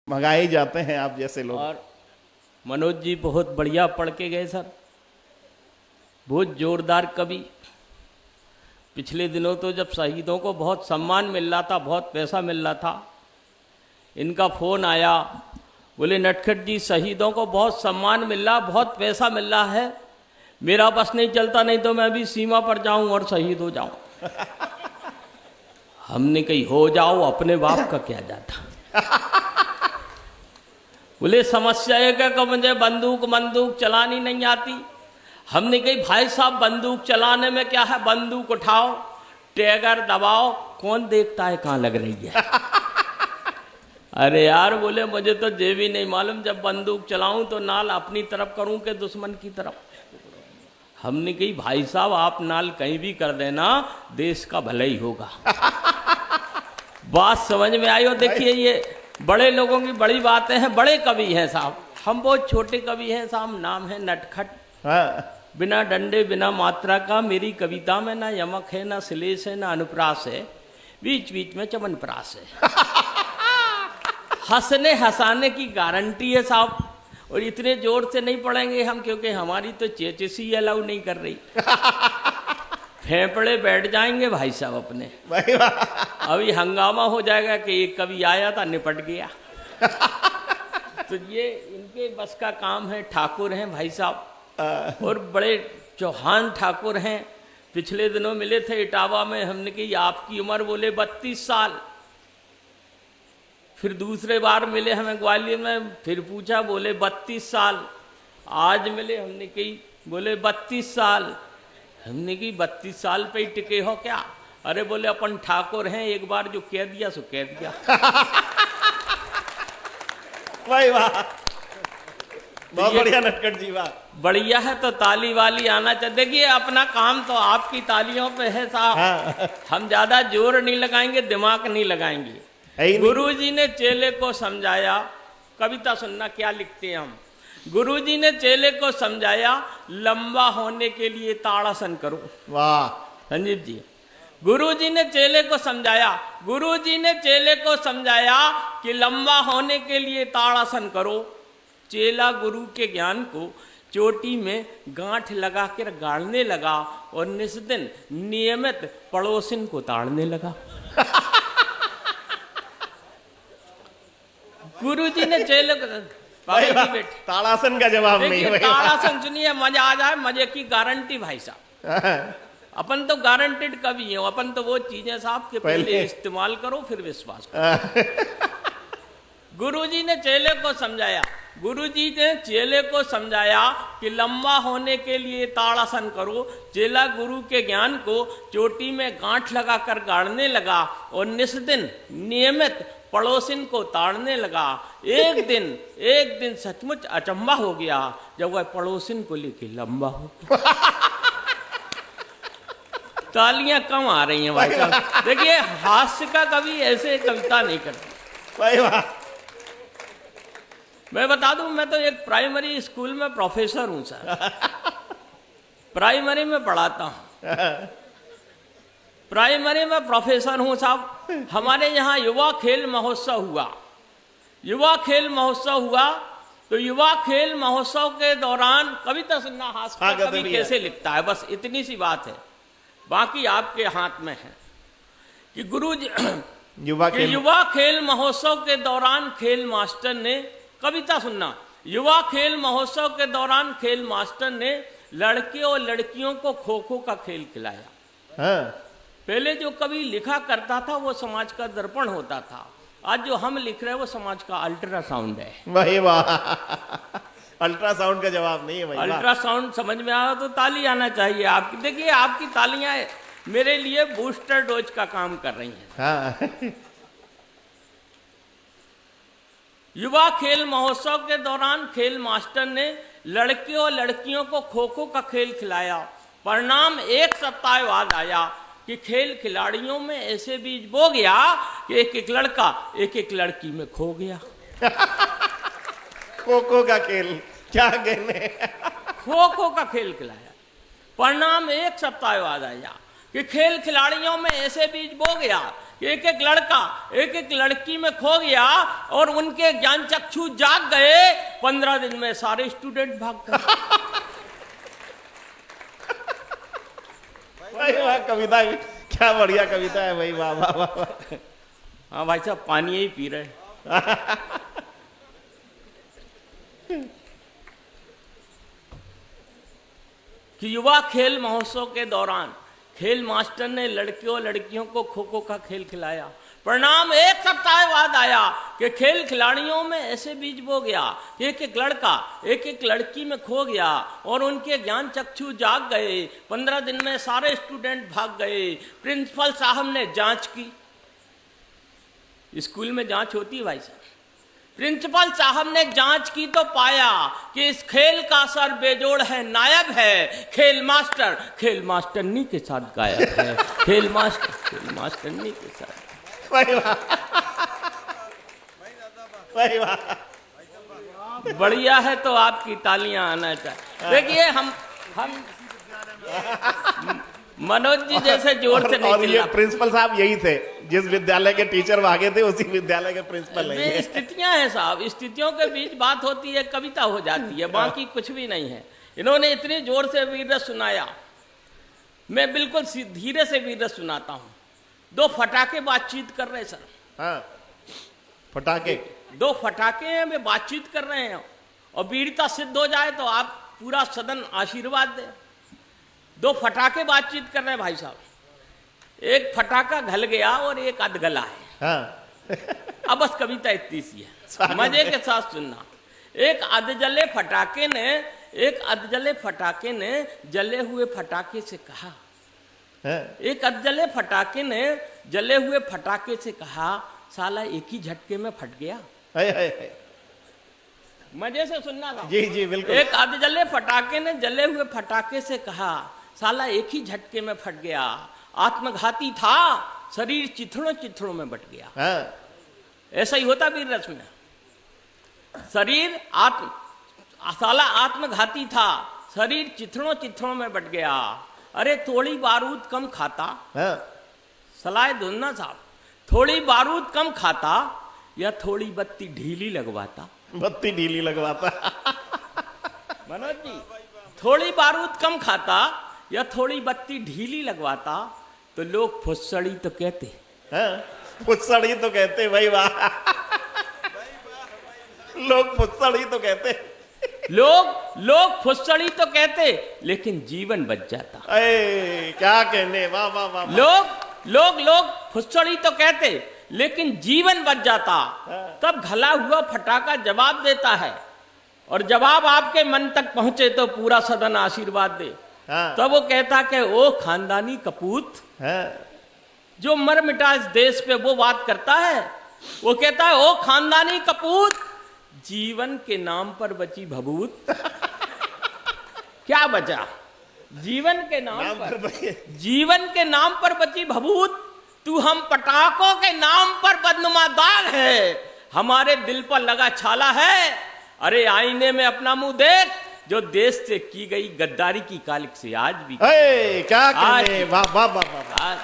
मंगाए जाते हैं आप जैसे लोग। और मनोज जी बहुत बढ़िया पढ़ के गए सर, बहुत जोरदार कवि। पिछले दिनों तो जब शहीदों को बहुत सम्मान मिल रहा था, बहुत पैसा मिल रहा था, इनका फोन आया, बोले नटखट जी शहीदों को बहुत सम्मान मिल रहा, बहुत पैसा मिल रहा है, मेरा बस नहीं चलता, नहीं तो मैं भी सीमा पर जाऊं और शहीद हो जाऊं। हमने कही हो जाओ, अपने बाप का क्या जाता। बोले समस्या है कि मुझे बंदूक चलानी नहीं आती। हमने कही भाई साहब बंदूक चलाने में क्या है, बंदूक उठाओ, टैगर दबाओ, कौन देखता है कहाँ लग रही है। अरे यार, बोले मुझे तो ये भी नहीं मालूम जब बंदूक चलाऊं तो नाल अपनी तरफ करूं कि दुश्मन की तरफ। हमने कही भाई साहब आप नाल कहीं भी कर देना, देश का भला ही होगा। बात समझ में आई हो। देखिए ये बड़े लोगों की बड़ी बातें हैं, बड़े कवि हैं साहब, हम बहुत छोटे कवि हैं साहब। नाम है नटखट। बिना डंडे बिना मात्रा का मेरी कविता में ना यमक है, ना श्लेष है, ना अनुप्रास है, बीच बीच में चमनप्रास है। हंसने हंसाने की गारंटी है साहब, और इतने जोर से नहीं पढ़ेंगे हम, क्योंकि हमारी तो चेचिस अलाउ नहीं कर रही। फेफड़े बैठ जाएंगे भाई साहब अपने। अभी हंगामा हो जाएगा कि एक कवि आया था निपट गया। तो ये इनके बस का काम है। ठाकुर हैं भाई साहब, और बड़े चौहान ठाकुर हैं। पिछले दिनों मिले थे इटावा में, हमने कही आपकी उम्र, बोले 32 साल। फिर दूसरे बार मिले हमें ग्वालियर में, फिर पूछा, बोले 32 साल। आज मिले, हमने कही, बोले 32 साल। हमने कही 32 साल पे ही टिके हो क्या? अरे बोले अपन ठाकुर हैं, एक बार जो कह दिया सो कह दिया। वाह वाह, बहुत बढ़िया नटखट जी, वाह। बढ़िया है तो ताली वाली आना चाहिए। देखिए अपना काम तो आपकी तालियों पे है साहब। हाँ। हम ज्यादा जोर नहीं लगाएंगे, दिमाग नहीं लगाएंगे। गुरुजी ने चेले को समझाया, कविता सुनना क्या लिखते हैं हम। गुरुजी ने चेले को समझाया, लंबा होने के लिए ताड़ासन करो। वाह संजीव जी। गुरुजी ने चेले को समझाया, गुरुजी ने चेले को समझाया कि लंबा होने के लिए ताड़ासन करो। चेला गुरु के ज्ञान को चोटी में गांठ लगा कर गाड़ने लगा, और निस्दिन नियमित पड़ोसिन को ताड़ने लगा। गुरुजी ने चेले को, ताड़ासन का जवाब नहीं है। ताड़ासन सुनिए, मजा आ जाए, मजे की गारंटी भाई साहब। अपन तो गारंटेड कवि हैं, अपन तो वो चीजें साहब के पहले इस्तेमाल करो फिर विश्वास करो। गुरुजी ने चेले को समझाया, गुरुजी ने चेले को समझाया कि लंबा होने के लिए ताड़ासन करो। चेला गुरु के ज्ञान को चोटी में गांठ लगाकर गाड़ने लगा, और निस्दिन नियमित पड़ोसिन को ताड़ने लगा। एक दिन सचमुच अचंभा हो गया जब वह पड़ोसिन को लेके लंबा हो गया। तालियां कम आ रही हैं भाई साहब। देखिए हास्य का कवि ऐसे कविता नहीं करता। मैं बता दूं, मैं तो एक प्राइमरी स्कूल में प्रोफेसर हूं सर। प्राइमरी में पढ़ाता हूं, प्राइमरी में प्रोफेसर हूं साहब। हमारे यहाँ युवा खेल महोत्सव हुआ। युवा खेल महोत्सव हुआ तो युवा खेल महोत्सव के दौरान कविता सुनना, हास्य कवि कैसे लिखता है, बस इतनी सी बात है। बाकी आपके हाथ में है कि गुरुजी युवा खेल महोत्सव के दौरान खेल मास्टर ने, कविता सुनना, युवा खेल महोत्सव के दौरान खेल मास्टर ने लड़के और लड़कियों को खो खो का खेल खिलाया। हाँ। पहले जो कवि लिखा करता था वो समाज का दर्पण होता था, आज जो हम लिख रहे हैं वो समाज का अल्ट्रासाउंड है। वही वाह, अल्ट्रासाउंड का जवाब नहीं है भाई। अल्ट्रासाउंड समझ में आया तो ताली आना चाहिए आपकी। देखिए आपकी तालियां मेरे लिए बूस्टर डोज का काम कर रही हैं। हाँ। युवा खेल महोत्सव के दौरान खेल मास्टर ने लड़के और लड़कियों को खो खो का खेल खिलाया। परिणाम एक सप्ताह बाद आया कि खेल खिलाड़ियों में ऐसे बीज बो गया कि एक एक लड़का एक एक लड़की में खो गया। खो खो का खेल क्या कहने। खो खो का खेल खिलाया, परिणाम एक सप्ताह बाद आया कि खेल खिलाड़ियों में ऐसे बीज बो गया कि एक एक लड़की में खो गया और उनके ज्ञान चक्षु जाग गए। 15 दिन में सारे स्टूडेंट भाग गए। भाई वाह, कविता क्या बढ़िया कविता है भाई, वाह वाह वाह। हाँ भाई साहब, पानी ही पी रहे। कि युवा खेल महोत्सव के दौरान खेल मास्टर ने लड़कियों लड़कियों को खो खो का खेल खिलाया। परिणाम एक सप्ताह बाद आया कि खेल खिलाड़ियों में ऐसे बीज बो गया कि एक एक लड़की में खो गया और उनके ज्ञान चक्षु जाग गए। 15 दिन में सारे स्टूडेंट भाग गए। प्रिंसिपल साहब ने जांच की। स्कूल में जांच होती है भाई साहब। प्रिंसिपल साहब ने जांच की तो पाया कि इस खेल का असर बेजोड़ है, नायब है। खेल मास्टरनी के साथ गायब है। खेल मास्टरनी के साथ। भाई वाह, भाई वाह, बढ़िया है तो आपकी तालियां आना चाहिए। देखिए हम मनोज जी जैसे जोर से नहीं और ये चिल्ला। प्रिंसिपल साहब यही थे, जिस विद्यालय के टीचर भागे थे उसी विद्यालय के प्रिंसिपल नहीं ये है। स्थितियां हैं साहब, स्थितियों के बीच बात होती है, कविता हो जाती है, बाकी कुछ भी नहीं है। इन्होंने इतनी जोर से वीररस सुनाया, मैं बिल्कुल धीरे से वीररस सुनाता हूं। 2 फटाके बातचीत कर रहे सर। हाँ, फटाके 2 फटाके हैं, वे बातचीत कर रहे हैं और वीरता सिद्ध हो जाए तो आप पूरा सदन आशीर्वाद दे। 2 फटाके बातचीत कर रहे हैं भाई साहब। एक फटाका घल गया और एक अधगला है। हाँ। अब बस कविता इतनी सी है, मजे के साथ सुनना। एक अधजले फटाके ने जले हुए फटाके से कहा, एक अधजले फटाके ने जले हुए फटाके से कहा, साला एक ही झटके में फट गया। मजे से सुनना था। जी जी बिल्कुल। एक अधजले फटाके ने जले हुए फटाके से कहा, साला एक ही झटके में फट गया। आत्मघाती था, शरीर चिथड़ों चिथड़ों में बट गया। हाँ। ऐसा ही होता वीर रस में। साला आत्मघाती था, शरीर चिथड़ों चिथड़ों में बट गया। अरे थोड़ी बारूद कम खाता। हाँ। सलाह धुनना साहब, थोड़ी बारूद कम खाता या थोड़ी बत्ती ढीली लगवाता। बत्ती ढीली लगवाता। मनोज जी, थोड़ी बारूद कम खाता या थोड़ी बत्ती ढीली लगवाता तो लोग फुस्सड़ी तो कहते। हाँ, फुस्सड़ी तो कहते। भाई वाह, लोग फुस्सड़ी तो कहते। लोग फुस्सड़ी तो कहते लेकिन जीवन बच जाता। अरे क्या कहने, वाह वाह वाह। लोग फुस्सड़ी तो कहते लेकिन जीवन बच जाता। तब घला हुआ फटाका जवाब देता है और जवाब आपके मन तक पहुंचे तो पूरा सदन आशीर्वाद दे। हाँ। तब वो कहता कि ओ खानदानी कपूत। हाँ। जो मर मिटा इस देश पे वो बात करता है। वो कहता है ओ खानदानी कपूत, जीवन के नाम पर बची भभूत। क्या बचा? जीवन के नाम पर बची भभूत। तू हम पटाखों के नाम पर बदनुमा दाग है, हमारे दिल पर लगा छाला है। अरे आईने में अपना मुंह देख, जो देश से की गई गद्दारी की कालिक से आज भी। क्या कहने, वाह वाह वाह।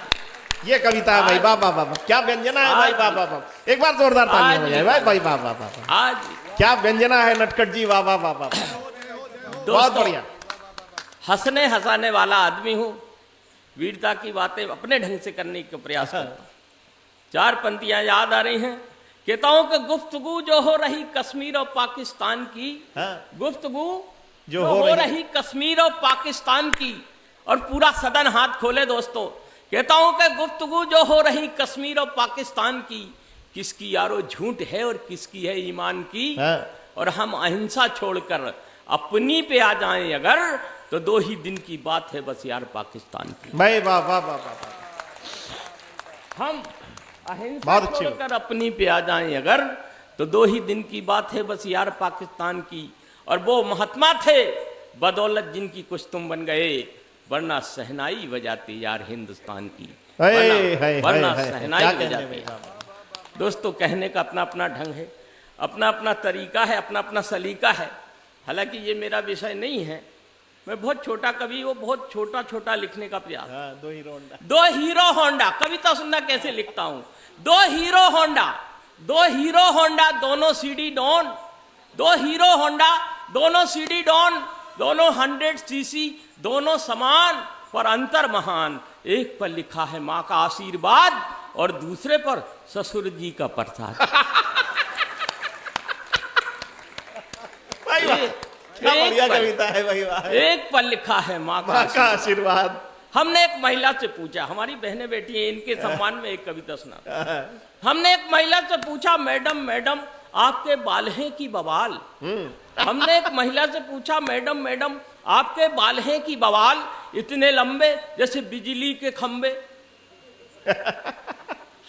ये कविता है भाई, वाह वाह वाह। क्या व्यंजना है भाई, वाह वाह वाह। एक बार जोरदार तालियां हो जाए भाई, भाई वाह वाह वाह। आज क्या व्यंजना है नटखट जी, वाह वाह वाह वाह। बहुत बढ़िया। हंसने हंसाने वाला आदमी हूं, वीरता की बातें अपने ढंग से करने का प्रयास करता। 4 पंक्तियां याद आ रही हैं। कहता हूं कि गुफ्तगू जो हो रही कश्मीर और पाकिस्तान की, गुफ्तगू जो हो रही कश्मीर और पाकिस्तान की, और पूरा सदन हाथ खोले दोस्तों। कहता हूं कि गुफ्तगू जो हो रही कश्मीर और पाकिस्तान की, किसकी यारो झूठ है और किसकी है ईमान की। और हम अहिंसा छोड़कर अपनी पे आ जाएं अगर, तो 2 ही दिन की बात है बस यार पाकिस्तान की। भाई वाह वाह वाह वाह। हम अहिंसा छोड़कर अपनी पे आ जाएं अगर, तो 2 ही दिन की बात है बस यार पाकिस्तान की। और वो महात्मा थे बदौलत जिनकी कुछ तुम बन गए, वरना सहनाई बजाते यार हिंदुस्तान की। वरना सहनाई बजाते। दोस्तों कहने का अपना अपना ढंग है, अपना अपना तरीका है, अपना अपना सलीका है। हालांकि ये मेरा विषय नहीं है, मैं बहुत छोटा कवि, वो बहुत छोटा छोटा लिखने का प्रयास। हाँ, दो हीरो होंडा। दो हीरो होंडा, कविता सुनना कैसे लिखता हूं। दो हीरो होंडा, दो हीरो होंडा, दोनों सीडी डॉन। दो हीरो होंडा, दोनों सीडी डॉन, दोनों 100 सीसी, दोनों समान पर अंतर महान। एक पर लिखा है माँ का आशीर्वाद और दूसरे पर ससुर जी का प्रसाद। भाई वाह, क्या बढ़िया कविता है भाई वाह। एक पर लिखा है माँ का आशीर्वाद। हमने एक महिला से पूछा, हमारी बहनें बेटी हैं, इनके सम्मान में एक कविता सुना। हमने एक महिला से पूछा, मैडम मैडम आपके बाल हैं कि बवाल। हमने एक महिला से पूछा, मैडम मैडम आपके बाल हैं कि बवाल, इतने लंबे जैसे बिजली के खंबे।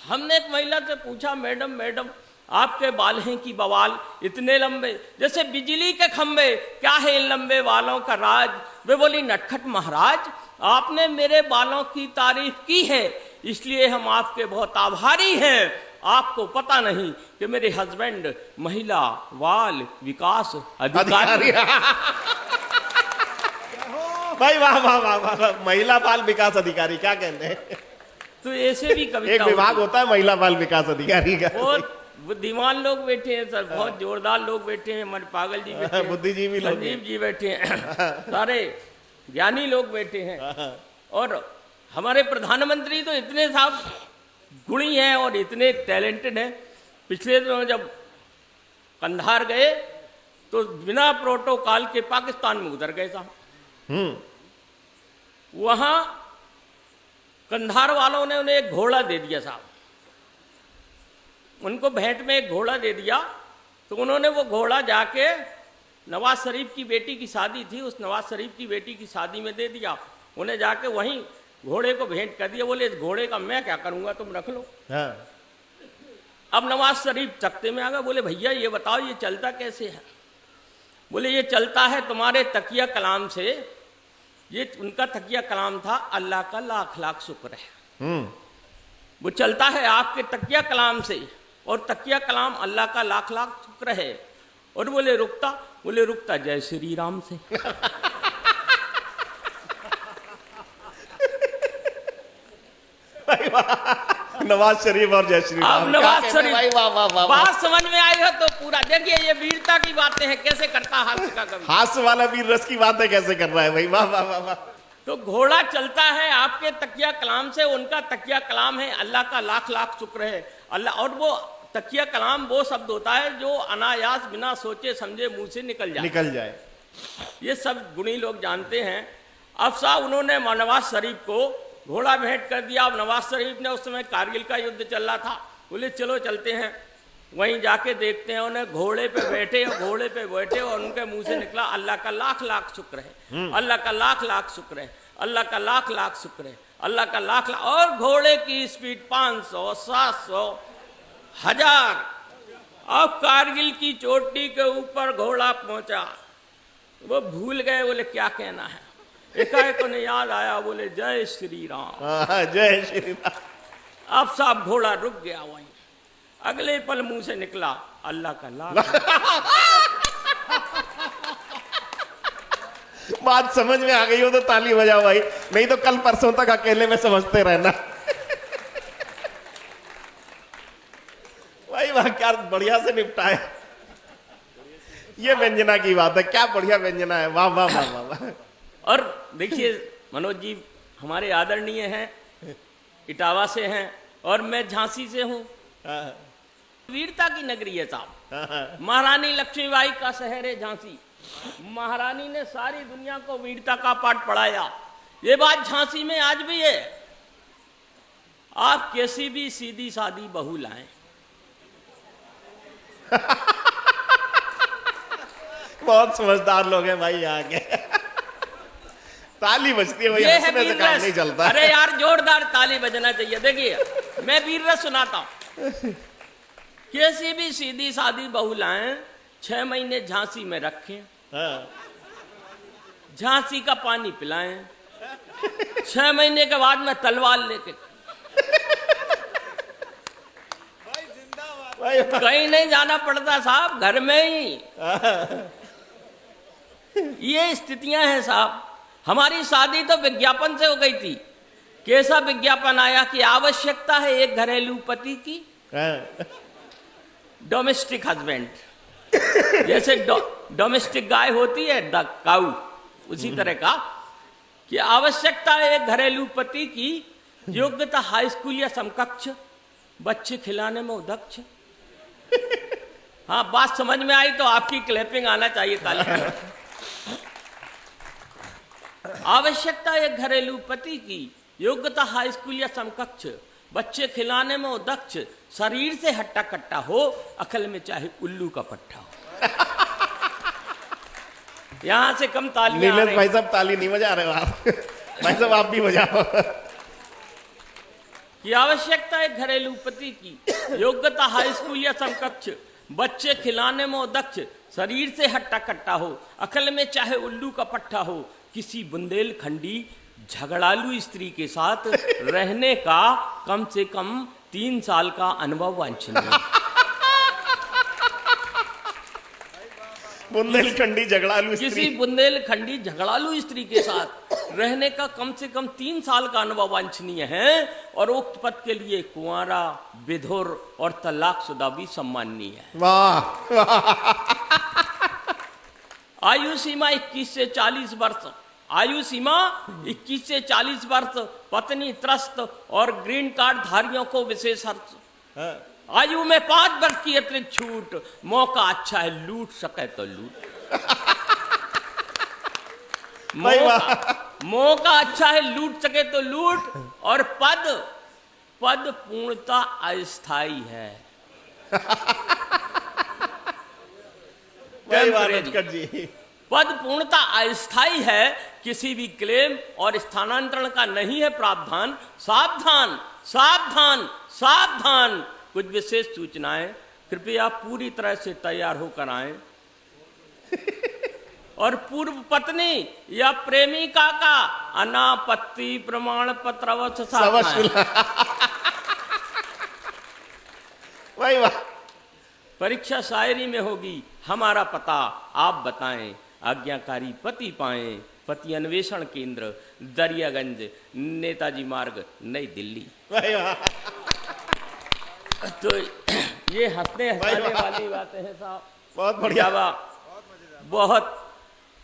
हमने एक महिला से पूछा, मैडम मैडम आपके बाल हैं कि बवाल, इतने लंबे जैसे बिजली के खंबे, क्या है इन लंबे बालों का राज। वे बोली, नटखट महाराज आपने मेरे बालों की तारीफ की है, इसलिए हम आपके बहुत आभारी हैं। आपको पता नहीं कि मेरे हस्बैंड महिला बाल विकास अधिकारी। भाई वाह वाह वाह वाह, महिला बाल विकास अधिकारी, क्या कहते हैं। तो ऐसे भी कविता एक विभाग होता है महिला बाल विकास अधिकारी का। बहुत बुद्धिमान लोग बैठे हैं सर, बहुत जोरदार लोग बैठे हैं, हमारे पागल जी बैठे हैं, बुद्धिजीवी लोग, संजीव जी बैठे हैं, सारे ज्ञानी लोग बैठे हैं। और हमारे प्रधानमंत्री तो इतने साहब गुणी हैं और इतने टैलेंटेड हैं। पिछले दिनों जब कंधार गए तो बिना प्रोटोकॉल के पाकिस्तान में उतर गए साहब। वहां कंधार वालों ने उन्हें एक घोड़ा दे दिया साहब, उनको भेंट में एक घोड़ा दे दिया। तो उन्होंने वो घोड़ा जाके नवाज शरीफ की बेटी की शादी थी, उस नवाज शरीफ की बेटी की शादी में दे दिया। उन्हें जाके वहीं घोड़े को भेंट कर दिया। बोले, इस घोड़े का मैं क्या करूंगा, तुम रख लो। हाँ। अब नवाज शरीफ चकते में आ गए। बोले, भैया ये बताओ ये चलता कैसे है। बोले, ये चलता है तुम्हारे तकिया कलाम से। ये उनका तकिया कलाम था, अल्लाह का लाख लाख शुक्र है। वो चलता है आपके तकिया कलाम से, और तकिया कलाम अल्लाह का लाख लाख शुक्र है। और बोले, रुकता। बोले, रुकता जय श्री राम से। नवाज शरीफ और जय श्री राम। नवाज शरीफ, भाई वाह वाह वाह, बात समझ में आई हो तो पूरा देखिए, ये वीरता की बातें हैं, कैसे करता हास्य का कवि, हास्य वाला वीर रस की बातें कैसे कर रहा है भाई, वाह वाह वाह वाह। तो घोड़ा चलता है आपके तकिया कलाम से, उनका तकिया कलाम है अल्लाह का लाख लाख शुक्र है। अल्लाह, और वो तकिया कलाम वो शब्द होता है जो अनायास बिना सोचे समझे मुंह से निकल जाए। ये सब गुणी लोग जानते हैं। अब साहब उन्होंने नवाज शरीफ को घोड़ा भेंट कर दिया। अब नवाज शरीफ ने उस समय कारगिल का युद्ध चल रहा था। बोले, चलो चलते हैं, वहीं जाके देखते हैं। उन्हें घोड़े पे बैठे और उनके मुंह से निकला, अल्लाह का लाख लाख शुक्र है, अल्लाह का लाख लाख शुक्र है, अल्लाह का लाख लाख शुक्र है, अल्लाह का लाख लाख। और घोड़े की स्पीड 500, 700, 1000। अब कारगिल की चोटी के ऊपर घोड़ा पहुंचा। वो भूल गए, बोले क्या कहना है। एकाएक उन्हें याद आया, बोले जय श्री राम, जय श्री राम। अब साहब घोड़ा रुक गया वहीं। अगले पल मुंह से निकला, अल्लाह का लाख। बात समझ में आ गई हो तो ताली बजाओ भाई, नहीं तो कल परसों तक अकेले में समझते रहना। भाई वाह, क्या बढ़िया से निपटाया। ये व्यंजना की बात है, क्या बढ़िया व्यंजना है, वाह वाह वाह वाह। और देखिए मनोज जी हमारे आदरणीय हैं, इटावा से हैं, और मैं झांसी से हूं। वीरता की नगरी है साहब, महारानी लक्ष्मीबाई का शहर है झांसी। महारानी ने सारी दुनिया को वीरता का पाठ पढ़ाया। ये बात झांसी में आज भी है। आप कैसी भी सीधी सादी बहू लाएं, बहुत समझदार लोग हैं भाई यहाँ के। ताली बजती है भाई, हंसने से काम नहीं चलता। अरे यार जोरदार ताली बजना चाहिए। देखिए मैं वीररस सुनाता हूं। कैसी भी सीधी सादी बहू लाएं, 6 महीने झांसी में रखें, झांसी का पानी पिलाएं, 6 महीने के बाद में तलवार लेके कहीं नहीं जाना पड़ता साहब, घर में ही। ये स्थितियां हैं साहब। हमारी शादी तो विज्ञापन से हो गई थी। कैसा विज्ञापन आया कि आवश्यकता है एक घरेलू पति की, डोमेस्टिक हस्बैंड। जैसे डोमेस्टिक गाय होती है काऊ, उसी तरह का कि आवश्यकता है एक घरेलू पति की, योग्यता हाई स्कूल या समकक्ष, बच्चे खिलाने में उदक्ष। हाँ, बात समझ में आई तो आपकी क्लैपिंग आना चाहिए ताली। आवश्यकता एक घरेलू पति की, योग्यता हाई स्कूल या समकक्ष, बच्चे खिलाने में उदक्ष, शरीर से हट्टा कट्टा हो, अकल में चाहे उल्लू का पट्टा हो। यहां से कम ताली। नीलेश भाई साहब ताली नहीं बजा रहे हो आप। भाई साहब आप भी बजाओ। कि आवश्यकता है घरेलू पति की, योग्यता हाई स्कूल या समकक्ष, बच्चे खिलाने में उदक्ष, शरीर से हट्टा कट्टा हो, अकल में चाहे उल्लू का पट्टा हो, किसी बुंदेलखंडी झगड़ालू स्त्री के साथ रहने का कम से कम 3 साल का अनुभव वांछनीय। बुंदेलखंडी झगड़ालू स्त्री, किसी बुंदेलखंडी झगड़ालू स्त्री के साथ रहने का कम से कम 3 साल का अनुभव वांछनीय है, और उक्त पद के लिए कुंवारा, विधुर और तलाकशुदा भी सम्माननीय है। वाह। आयु सीमा 21 से 40 वर्ष, आयु सीमा 21 से 40 वर्ष, पत्नी त्रस्त और ग्रीन कार्ड धारियों को विशेष हर्ष। आयु में 5 वर्ष की अतिरिक्त छूट, मौका अच्छा है लूट सके तो लूट। मौका अच्छा है लूट सके तो लूट, और पद पूर्णता अस्थाई है। जी, पद पूर्णता अस्थाई है, किसी भी क्लेम और स्थानांतरण का नहीं है प्रावधान। सावधान सावधान सावधान, कुछ विशेष सूचनाएं कृपया पूरी तरह से तैयार होकर आएं। और पूर्व पत्नी या प्रेमिका का अनापत्ति प्रमाण पत्र अवश्य साथ में। वाह वाह। परीक्षा शायरी में होगी, हमारा पता आप बताएं, आज्ञाकारी पति पाएं, पति अन्वेषण केंद्र, दरियागंज, नेताजी मार्ग, नई दिल्ली। तो ये हंसने हंसाने वाली बातें हैं साहब। बहुत बढ़िया। बहुत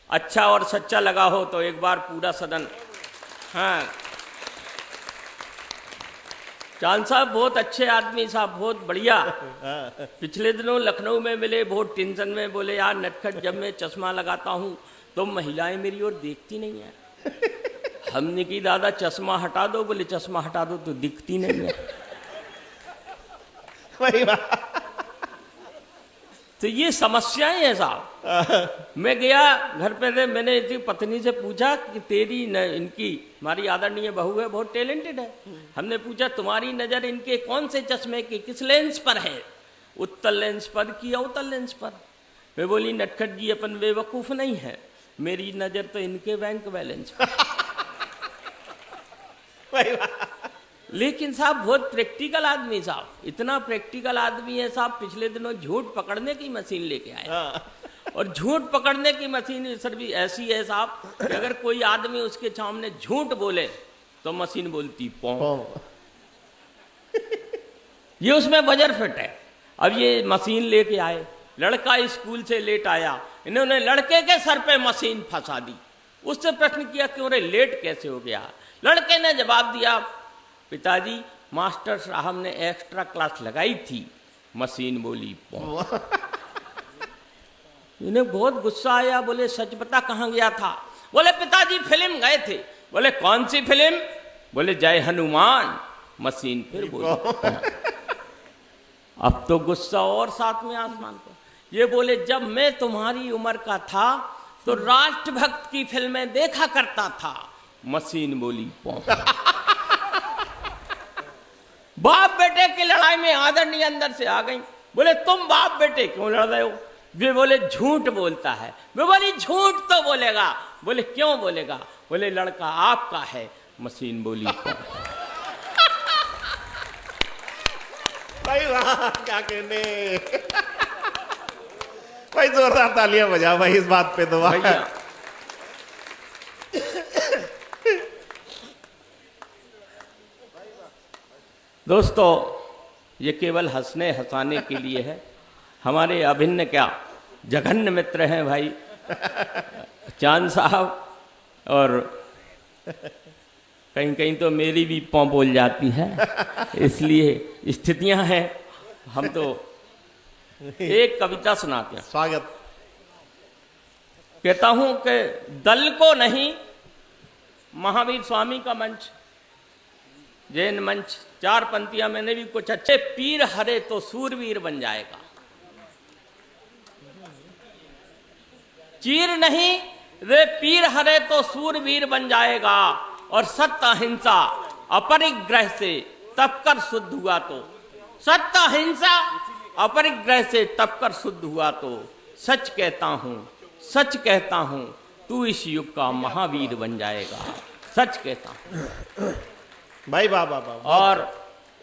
अच्छा और सच्चा लगा हो तो एक बार पूरा सदन। हाँ, चांद साहब बहुत अच्छे आदमी साहब, बहुत बढ़िया। पिछले दिनों लखनऊ में मिले, बहुत टेंशन में, बोले यार नटखट जब मैं चश्मा लगाता हूँ तो महिलाएं मेरी ओर देखती नहीं है। हमने की दादा चश्मा हटा दो, बोले चश्मा हटा दो तो दिखती नहीं है। तो ये समस्याएं हैं साहब। मैं गया घर पे थे, मैंने इसकी पत्नी से पूछा कि तेरी इनकी, हमारी आदरणीय बहू है, बहुत टैलेंटेड है, हमने पूछा तुम्हारी नजर इनके कौन से चश्मे की किस लेंस पर है? उत्तल लेंस पर की अवतल लेंस पर? वे बोली नटखट जी अपन बेवकूफ नहीं है, मेरी नजर तो इनके बैंक बैलेंस पर। लेकिन साहब बहुत प्रैक्टिकल आदमी साहब, इतना प्रैक्टिकल आदमी है साहब, पिछले दिनों झूठ पकड़ने की मशीन लेके आए। और झूठ पकड़ने की मशीन सर भी ऐसी है साहब कि अगर कोई आदमी उसके सामने झूठ बोले तो मशीन बोलती पौ। ये उसमें बजर फिट है। अब ये मशीन लेके आए, लड़का स्कूल से लेट आया, इन्होंने लड़के के सर पे मशीन फंसा दी। उससे प्रश्न किया कि अरे लेट कैसे हो गया? लड़के ने जवाब दिया पिताजी मास्टर साहब ने एक्स्ट्रा क्लास लगाई थी। मशीन बोली पौ। इन्हें बहुत गुस्सा आया, बोले सच बता कहाँ गया था? बोले पिताजी फिल्म गए थे। बोले कौन सी फिल्म? बोले जय हनुमान। मशीन फिर बोली। अब तो गुस्सा और साथ में आसमान पर। ये बोले जब मैं तुम्हारी उम्र का था तो राष्ट्रभक्त की फिल्में देखा करता था। मशीन बोली पौ। बाप बेटे की लड़ाई में आदरणीय अंदर से आ गई। बोले तुम बाप बेटे क्यों लड़ रहे हो? वे बोले झूठ बोलता है। वे बोली झूठ तो बोलेगा। बोले क्यों बोलेगा? बोले लड़का आपका है। मशीन बोली भाई वाह, क्या कहने। भाई जोरदार तालियां बजाओ भाई इस बात पे तो। दोस्तों, ये केवल हंसने हंसाने के लिए है। हमारे अभिन्न क्या जघन्य मित्र हैं भाई चांद साहब, और कहीं कहीं तो मेरी भी पौ बोल जाती है, इसलिए स्थितियां हैं। हम तो एक कविता सुनाते हैं। स्वागत। कहता हूं कि दल को नहीं, महावीर स्वामी का मंच, जैन मंच, 4 पंक्तियां मैंने भी कुछ अच्छे। पीर हरे तो सूरवीर बन जाएगा, चीर नहीं वे पीर हरे तो सूरवीर बन जाएगा, और सत्य अहिंसा अपरिग्रह से तप कर शुद्ध हुआ तो, सत्य अहिंसा अपरिग्रह से तप कर शुद्ध हुआ तो, सच कहता हूं, सच कहता हूं, तू इस युग का महावीर बन जाएगा, सच कहता हूं भाई वाह वाह वाह। और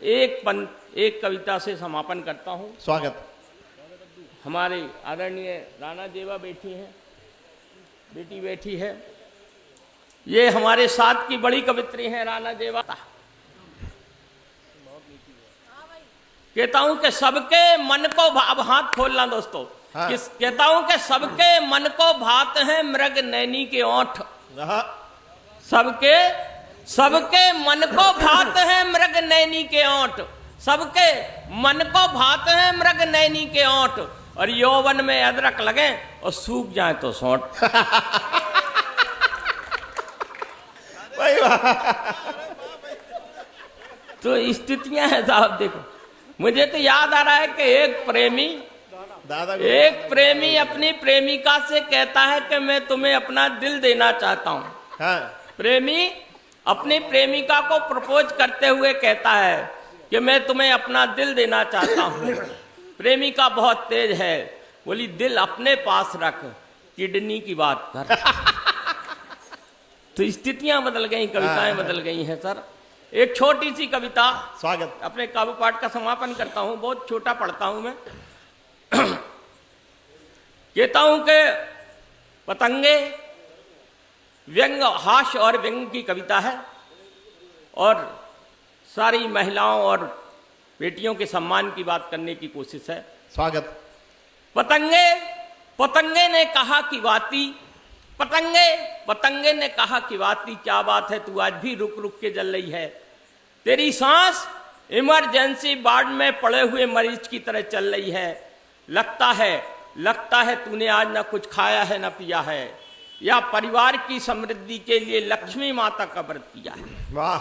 एक कविता से समापन करता हूं। स्वागत। हमारे आदरणीय राणा जेवा बैठी हैं, बेटी बैठी है, ये हमारे साथ की बड़ी कवित्री हैं राणा जेवा। कहता हूं कि सबके मन को अब हाथ खोलना दोस्तों। हाँ। कहता हूं कि सबके मन को भात है मृग नैनी के ओंठ, सबके मन को भात है मृग नैनी के ओंठ, सबके मन को भात है मृग नैनी के ओंठ, और यौवन में अदरक लगे और सूख जाए तो सौंठ। तो स्थितियां हैं साहब। देखो, मुझे तो याद आ रहा है कि एक प्रेमी अपनी प्रेमिका से कहता है कि मैं तुम्हें अपना दिल देना चाहता हूं। हाँ। प्रेमी अपनी प्रेमिका को प्रपोज करते हुए कहता है कि मैं तुम्हें अपना दिल देना चाहता हूं। प्रेमिका बहुत तेज है, बोली दिल अपने पास रख, किडनी की बात कर। तो स्थितियां बदल गई, कविताएं बदल गई हैं सर। एक छोटी सी कविता, स्वागत। अपने काव्य पाठ का समापन करता हूं, बहुत छोटा पढ़ता हूं मैं। कहता हूं कि पतंगे, व्यंग, हास्य और व्यंग की कविता है, और सारी महिलाओं और बेटियों के सम्मान की बात करने की कोशिश है। स्वागत। पतंगे ने कहा कि वाती, पतंगे ने कहा कि वाती, क्या बात है तू आज भी रुक रुक के जल रही है, तेरी सांस इमरजेंसी वार्ड में पड़े हुए मरीज की तरह चल रही है, लगता है तूने आज ना कुछ खाया है ना पिया है, या परिवार की समृद्धि के लिए लक्ष्मी माता का व्रत किया है। वाह।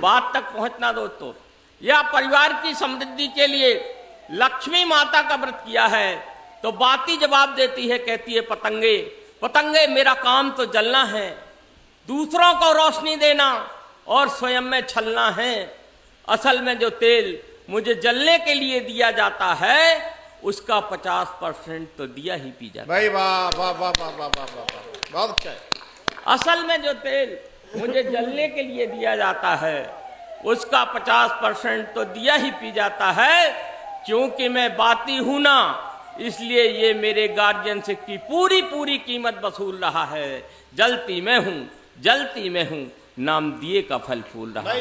बात तक पहुंचना दोस्तों, या परिवार की समृद्धि के लिए लक्ष्मी माता का व्रत किया है। तो बाती जवाब देती है, कहती है पतंगे मेरा काम तो जलना है, दूसरों को रोशनी देना और स्वयं में छलना है। असल में जो तेल मुझे जलने के लिए दिया जाता है उसका 50% तो दिया ही पी जाता है। भाई वाह वाह वाह वाह वाह वाह वाह, बहुत अच्छा है। असल में जो तेल मुझे जलने के लिए दिया जाता है उसका 50% तो दिया ही पी जाता है। क्योंकि मैं बाती हूं ना, इसलिए ये मेरे गार्जियन से की पूरी कीमत वसूल रहा है। जलती मैं हूं, नाम दिए का फल फूल रहा है।